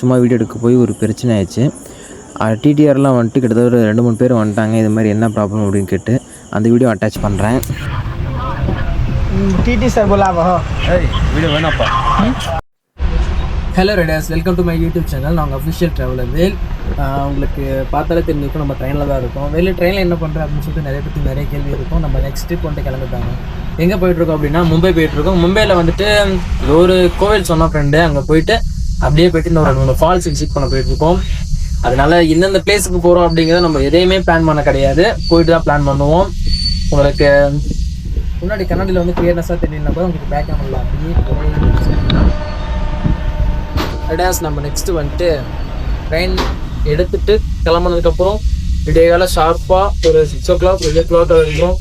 சும்மா வீடியோ எடுக்க போய் ஒரு பிரச்சனை ஆயிடுச்சு. டிடிஆர்லாம் வந்துட்டு கிட்டத்தட்ட ஒரு 2-3 பேர் வந்துட்டாங்க. இது மாதிரி என்ன ப்ராப்ளம் அப்படின்னு கேட்டு அந்த வீடியோ அட்டாச் பண்ணுறேன். டிடி சார் போலாவா? வீடியோ வேணாப்பா. Hello riders, welcome to my YouTube channel. நாங்கள் அஃபிஷியல் ட்ராவலர் வேல். உங்களுக்கு பார்த்தாலே தெரிஞ்சிருக்கும், நம்ம ட்ரெயினில் தான் இருக்கோம். வெளியே ட்ரெயினில் என்ன பண்ணுறேன் அப்படின்னு சொல்லிட்டு நிறைய கேள்வி இருக்கும். நம்ம நெக்ஸ்ட் ட்ரிப் வந்துட்டு கிளம்பிட்டாங்க. எங்கே போயிட்டுருக்கோம் அப்படின்னா மும்பை போயிட்டுருக்கோம். மும்பையில் வந்துட்டு ஒரு கோவில் சொன்ன ஃப்ரெண்டு, அங்கே போயிட்டு அப்படியே போயிட்டு இந்த ஒரு ஃபால்ஸ் விசிட் பண்ண போயிட்டுருக்கோம். அதனால இந்தந்த பிளேஸுக்கு போகிறோம் அப்படிங்கிறத நம்ம எதையுமே பிளான் பண்ண கிடையாது, போயிட்டு தான் பிளான் பண்ணுவோம். உங்களுக்கு முன்னாடி கண்ணாடியில் வந்து கிளியர்னஸாக தெரியலனா கூட உங்களுக்கு பேக் கேமரா அப்படியே ரைடர்ஸ். நம்ம நெக்ஸ்ட்டு வந்துட்டு ட்ரெயின் எடுத்துகிட்டு கிளம்புனதுக்கப்புறம் விடியகால ஷார்ப்பாக ஒரு 6 o'clock 8 o'clock வரைக்கும்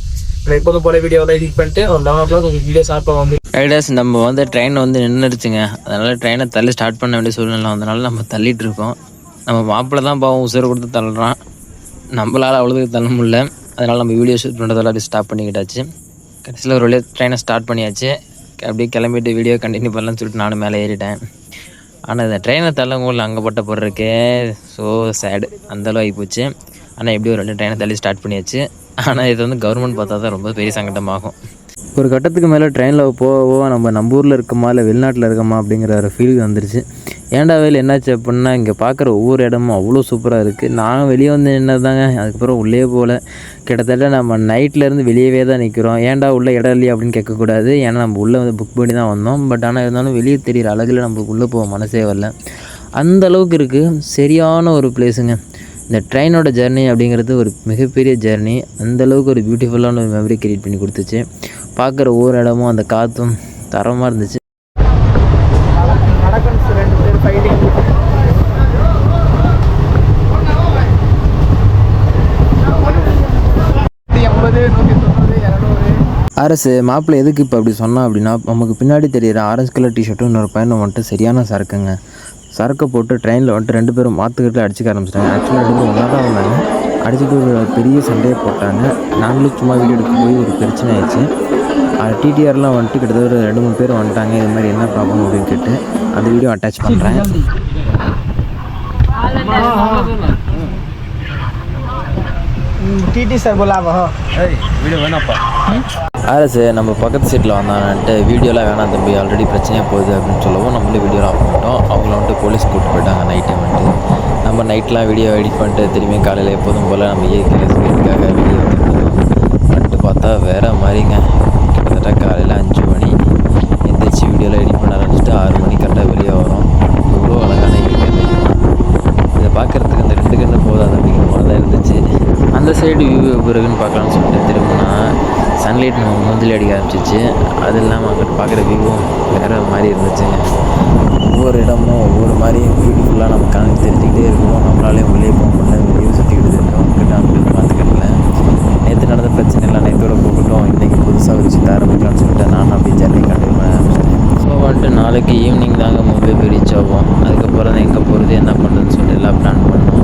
எப்போதும் போல வீடியோவில் எடிட் பண்ணிட்டு ஒரு 11 o'clock உங்களுக்கு வீடியோ ஷார்ப்பாக வந்து ரைடர்ஸ். நம்ம வந்து ட்ரெயின் வந்து நின்றுடுச்சுங்க. அதனால் ட்ரெயினை தள்ளி ஸ்டார்ட் பண்ண வேண்டிய சூழ்நிலை வந்தனால நம்ம தள்ளிட்டு இருக்கோம். நம்ம மாப்பிள்ளை தான் பாவம் உசுரை கொடுத்து தள்ளுறான், நம்மளால் அவ்வளோதுக்கு தள்ள முடியல. அதனால் நம்ம வீடியோ ஷூட் பண்ணுறதால அப்படி ஸ்டாப் பண்ணிக்கிட்டாச்சு. கடைசியில் ஒரு வழியாக ட்ரெயினை ஸ்டார்ட் பண்ணியாச்சு. அப்படியே கிளம்பிட்டு வீடியோ கண்டினியூ பண்ணலான்னு சொல்லிட்டு நானும் மேலே ஏறிட்டேன். ஆனால் இந்த ட்ரெயினை தள்ளவங்களில் அங்கே பட்ட போடுறதுக்கே ஸோ சேடு, அந்தளவு ஆகிப்போச்சு. ஆனால் எப்படி ஒரு 2 ட்ரெயினை தள்ளி ஸ்டார்ட் பண்ணியாச்சு. ஆனால் இது வந்து கவர்மெண்ட் பார்த்தா தான் ரொம்ப பெரிய சங்கடமாகும். ஒரு கட்டத்துக்கு மேலே ட்ரெயினில் போக நம்ம ஊரில் இருக்கோமா இல்லை வெளிநாட்டில் இருக்கோமா அப்படிங்கிற ஒரு ஃபீல் வந்துருச்சு. ஏன்டா வேலை என்னாச்சு அப்படின்னா, இங்கே பார்க்குற ஒவ்வொரு இடமும் அவ்வளோ சூப்பராக இருக்குது. நான் வெளியே வந்து நின்னதாங்க, அதுக்கப்புறம் உள்ளே போகல. கிட்டத்தட்ட நம்ம நைட்லேருந்து வெளியவே தான் நிற்கிறோம். ஏன்டா உள்ளே இடம் இல்லையா அப்படின்னு கேட்கக்கூடாது, ஏன்னா நம்ம உள்ளே வந்து புக் பண்ணி தான் வந்தோம். பட் ஆனால் இருந்தாலும் வெளியே தெரிகிற அழகில் நம்மளுக்கு உள்ளே போக மனசே வரல. அந்த அளவுக்கு இருக்குது. சரியான ஒரு பிளேஸுங்க. இந்த ட்ரெயினோட ஜர்னி அப்படிங்கிறது ஒரு மிகப்பெரிய ஜர்னி. அந்தளவுக்கு ஒரு பியூட்டிஃபுல்லான ஒரு மெமரி கிரியேட் பண்ணி கொடுத்துச்சு. பார்க்குற ஒவ்வொரு இடமும் அந்த காற்றும் தரமாக இருந்துச்சு. அரசு மாப்பிள்ளை எதுக்கு இப்போ அப்படி சொன்னால் அப்படின்னா, நமக்கு பின்னாடி தெரியிற ஆரஞ்சு கலர் டிஷர்ட்டும் இன்னொரு பையனும் வந்துட்டு சரியான சரக்குங்க. சரக்கை போட்டு ட்ரெயினில் வந்துட்டு 2 பேரும் மாற்றுக்கிட்டு அடிச்சுக்க ஆரம்பிச்சிட்டாங்க. ஆக்சுவலாக 2 பேரும் ஒன்றா தான் வந்தாங்க. அடிச்சுட்டு ஒரு பெரிய சண்டையை போட்டாங்க. நாங்களும் சும்மா வீடியோ எடுக்க போய் ஒரு பிரச்சனை ஆயிடுச்சு. டிடிஆர்லாம் வந்துட்டு கிட்டத்தட்ட ஒரு 2-3 பேர் வந்துட்டாங்க. இது மாதிரி என்ன ப்ராப்ளம் அப்படின்னு கேட்டு அந்த வீடியோ அட்டாச் பண்ணுறேன். டிடி சார் போலாவா? வீடியோ வேணாப்பா. அரசு நம்ம பக்கத்து சீட்டில் வந்தான்ட்டு வீடியோலாம் வேணாம் தம்பி, ஆல்ரெடி பிரச்சனையாக போகுது அப்படின்னு சொல்லவும் நம்மளே வீடியோலாம் ஆஃப் பண்ணிட்டோம். அவங்கள வந்துட்டு போலீஸ் கூப்பிட்டு போயிட்டாங்க நைட் டைம் வந்துட்டு. நம்ம நைட்லாம் வீடியோ எடிட் பண்ணிட்டு திரும்பி காலையில் எப்போதும் போல் நம்ம ஏற்கிற ஸ்பீடுக்காக வீடியோ வந்துட்டு பார்த்தா வேறு மாதிரிங்க. கிட்டத்தட்ட காலையில் 5 மணி எந்திரிச்சு வீடியோலாம் எடிட் பண்ண ஆரம்பிச்சுட்டு 6 மணி கரெக்டாக வெளியே வரோம். எவ்வளோ அழகான இருக்குது. இதை பார்க்குறதுக்கு அந்த 2 கண்ணு போதாது அப்படிங்கிற மாதிரி தான் இருந்துச்சு. அந்த சைடு வியூ பிறகுன்னு பார்க்கலான்னு சொல்லிட்டு திரும்பினா சன்லைட் நம்ம மூஞ்சில் அடிக்க ஆரம்பிச்சிச்சு. அது இல்லாமல் அங்கிட்டு பார்க்குற வியூவும் வேறு மாதிரி இருந்துச்சுங்க. ஒவ்வொரு இடமும் ஒவ்வொரு மாதிரியும் பியூட்டிஃபுல்லாக நம்ம கணக்கு தெரிஞ்சுக்கிட்டே இருக்கோம். நம்மளாலே வெளியே போக முடியல, வெளியே சுற்றிக்கிட்டு இருக்கோம். கிட்ட அவங்களுக்கு பார்த்துக்கிட்டல நேற்று நடந்த பிரச்சனை எல்லாம் நேற்றோட போகட்டும், இன்றைக்கி புதுசாக ஒரு விஷயத்தை ஆரம்பிக்கலாம்னு சொல்லிட்டு நான் அப்படி ஜர்னி கண்டினியூ பண்ண ஆரம்பிச்சிட்டேன். ஸோ வந்துட்டு நாளைக்கு ஈவினிங் தாங்க மும்பை போய் ரீச் ஆகும். அதுக்கப்புறம் தான் எங்கே போகிறது என்ன பண்ணுறதுன்னு சொல்லிட்டு எல்லாம் பிளான் பண்ணுவோம்.